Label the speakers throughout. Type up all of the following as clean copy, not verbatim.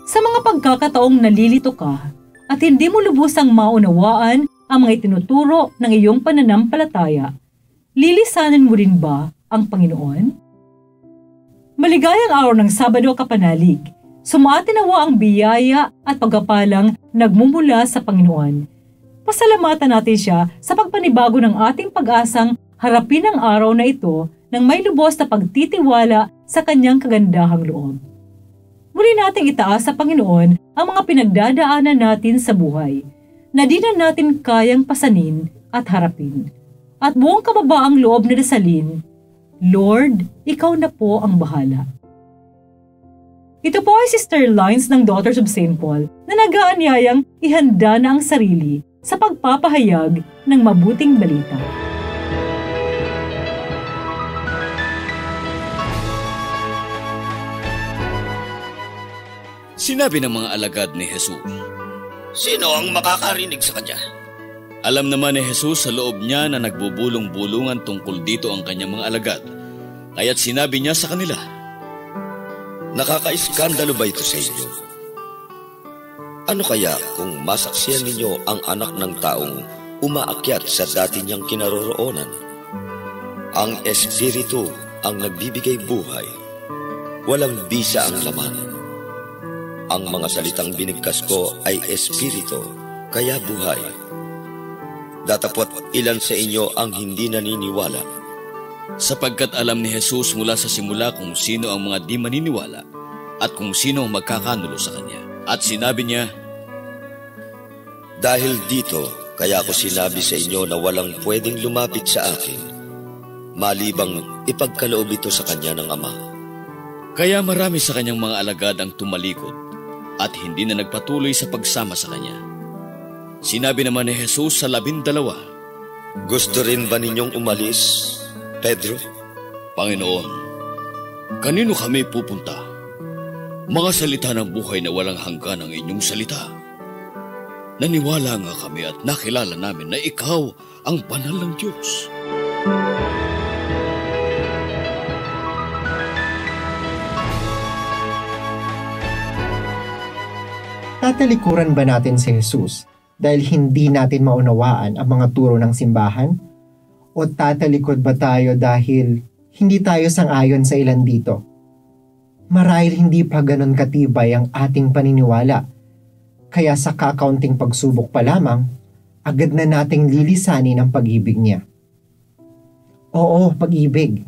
Speaker 1: Sa mga pagkakataong nalilito ka at hindi mo lubusang maunawaan ang mga itinuturo ng iyong pananampalataya, lilisanin mo rin ba ang Panginoon? Maligayang araw ng Sabado, kapanalig. Sumaatin nawa ang biyaya at pagkapalang nagmumula sa Panginoon. Pasalamatan natin siya sa pagpanibago ng ating pag-asang harapin ang araw na ito ng may lubos na pagtitiwala sa kanyang kagandahang loob. Muli nating itaas sa Panginoon ang mga pinagdadaanan natin sa buhay na di na natin kayang pasanin at harapin. At buong kababaang loob na dasalin, Lord, ikaw na po ang bahala. Ito po ay Sister Lines ng Daughters of St. Paul na nag-aanyayang ihanda na ang sarili sa pagpapahayag ng mabuting balita.
Speaker 2: Sinabi ng mga alagad ni Jesus,
Speaker 3: "Sino ang makakarinig sa kanya?"
Speaker 2: Alam naman ni Jesus sa loob niya na nagbubulong-bulungan tungkol dito ang kanyang mga alagad, kaya't sinabi niya sa kanila,
Speaker 3: "Nakakaiskandalo ba ito sa inyo? Ano kaya kung masaksiyan ninyo ang anak ng taong umaakyat sa dati niyang kinaroroonan? Ang Espiritu ang nagbibigay buhay, walang bisa ang laman. Ang mga salitang binigkas ko ay Espiritu, kaya buhay. Datapot ilan sa inyo ang hindi naniniwala."
Speaker 2: Sapagkat alam ni Jesus mula sa simula kung sino ang mga di maniniwala at kung sino ang magkakanulo sa kanya. At sinabi niya,
Speaker 3: "Dahil dito, kaya ako sinabi sa inyo na walang pwedeng lumapit sa akin, malibang ipagkaloob ito sa kanya ng Ama."
Speaker 2: Kaya marami sa kanyang mga alagad ang tumalikod at hindi na nagpatuloy sa pagsama sa kanya. Sinabi naman ni Jesus sa 12,
Speaker 3: "Gusto rin ba ninyong umalis, Pedro?"
Speaker 2: "Panginoon, kanino kami pupunta? Mga salita ng buhay na walang hanggan ang inyong salita. Naniwala nga kami at nakilala namin na ikaw ang banal ng Diyos."
Speaker 4: Tatalikuran ba natin si Jesus dahil hindi natin maunawaan ang mga turo ng simbahan? O tatalikod ba tayo dahil hindi tayo sang-ayon sa ilan dito? Marahil hindi pa ganon katibay ang ating paniniwala, kaya sa kakaunting pagsubok pa lamang, agad na nating lilisanin ang pag-ibig niya. Oo, pag-ibig,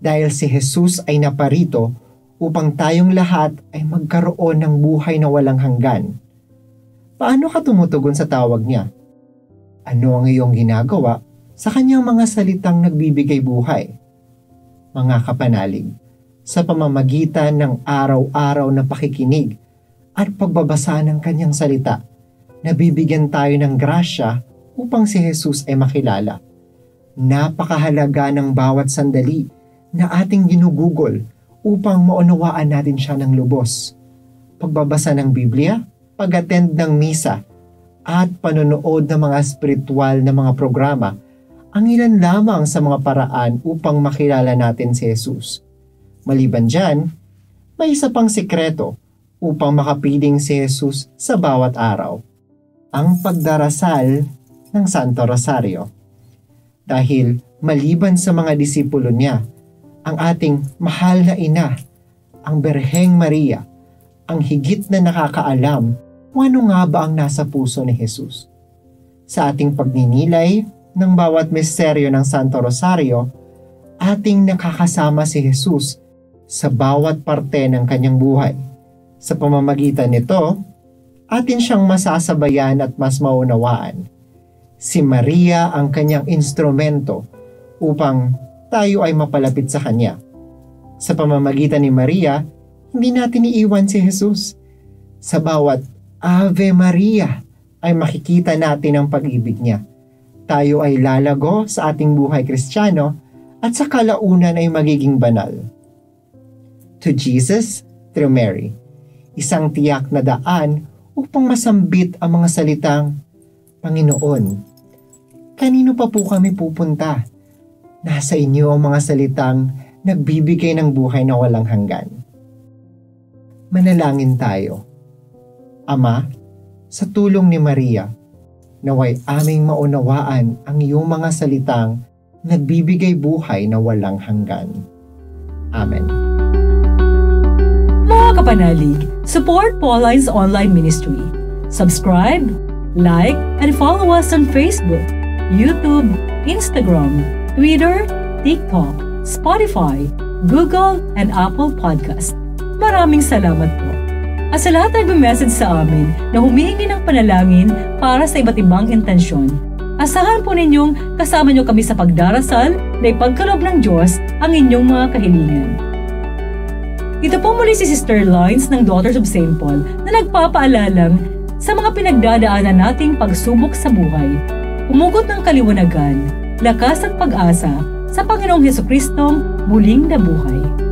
Speaker 4: dahil si Jesus ay naparito upang tayong lahat ay magkaroon ng buhay na walang hanggan. Paano ka tumutugon sa tawag niya? Ano ang iyong ginagawa sa kanyang mga salitang nagbibigay buhay? Mga kapanalig, sa pamamagitan ng araw-araw na pakikinig at pagbabasa ng kanyang salita, nabibigyan tayo ng grasya upang si Jesus ay makilala. Napakahalaga ng bawat sandali na ating ginugugol upang maunawaan natin siya ng lubos. Pagbabasa ng Biblia, pag-attend ng misa, at panonood ng mga spiritual na mga programa, ang ilan lamang sa mga paraan upang makilala natin si Jesus. Maliban dyan, may isa pang sikreto upang makapiling si Jesus sa bawat araw. Ang pagdarasal ng Santo Rosario. Dahil maliban sa mga disipulo niya, ang ating mahal na ina, ang Birheng Maria, ang higit na nakakaalam kung ano nga ba ang nasa puso ni Jesus. Sa ating pagninilay ng bawat misteryo ng Santo Rosario, ating nakakasama si Jesus sa bawat parte ng kanyang buhay. Sa pamamagitan nito, atin siyang masasabayan at mas maunawaan. Si Maria ang kanyang instrumento upang tayo ay mapalapit sa kanya. Sa pamamagitan ni Maria, hindi natin iiwan si Jesus. Sa bawat Ave Maria ay makikita natin ang pag-ibig niya. Tayo ay lalago sa ating buhay Kristiyano at sa kalaunan ay magiging banal. To Jesus, through Mary. Isang tiyak na daan upang masambit ang mga salitang, "Panginoon, kanino pa po kami pupunta? Nasa inyo ang mga salitang nagbibigay ng buhay na walang hanggan." Manalangin tayo. Ama, sa tulong ni Maria, naway aming maunawaan ang iyong mga salitang nagbibigay buhay na walang hanggan. Amen.
Speaker 1: Mga kapanalig, support Pauline's online ministry. Subscribe, like, and follow us on Facebook, YouTube, Instagram, Twitter, TikTok, Spotify, Google, and Apple Podcast. Maraming salamat po. At sa lahat na nag-message sa amin na humihingi ng panalangin para sa iba't ibang intensyon, asahan po ninyong kasama nyo kami sa pagdarasal na ipagkaloob ng Diyos ang inyong mga kahilingan. Ito po muli si Sister Lines ng Daughters of St. Paul na nagpapaalalang sa mga pinagdadaanan nating pagsubok sa buhay, umugot ng kaliwanagan, lakas at pag-asa sa Panginoong Hesukristong muling nabuhay.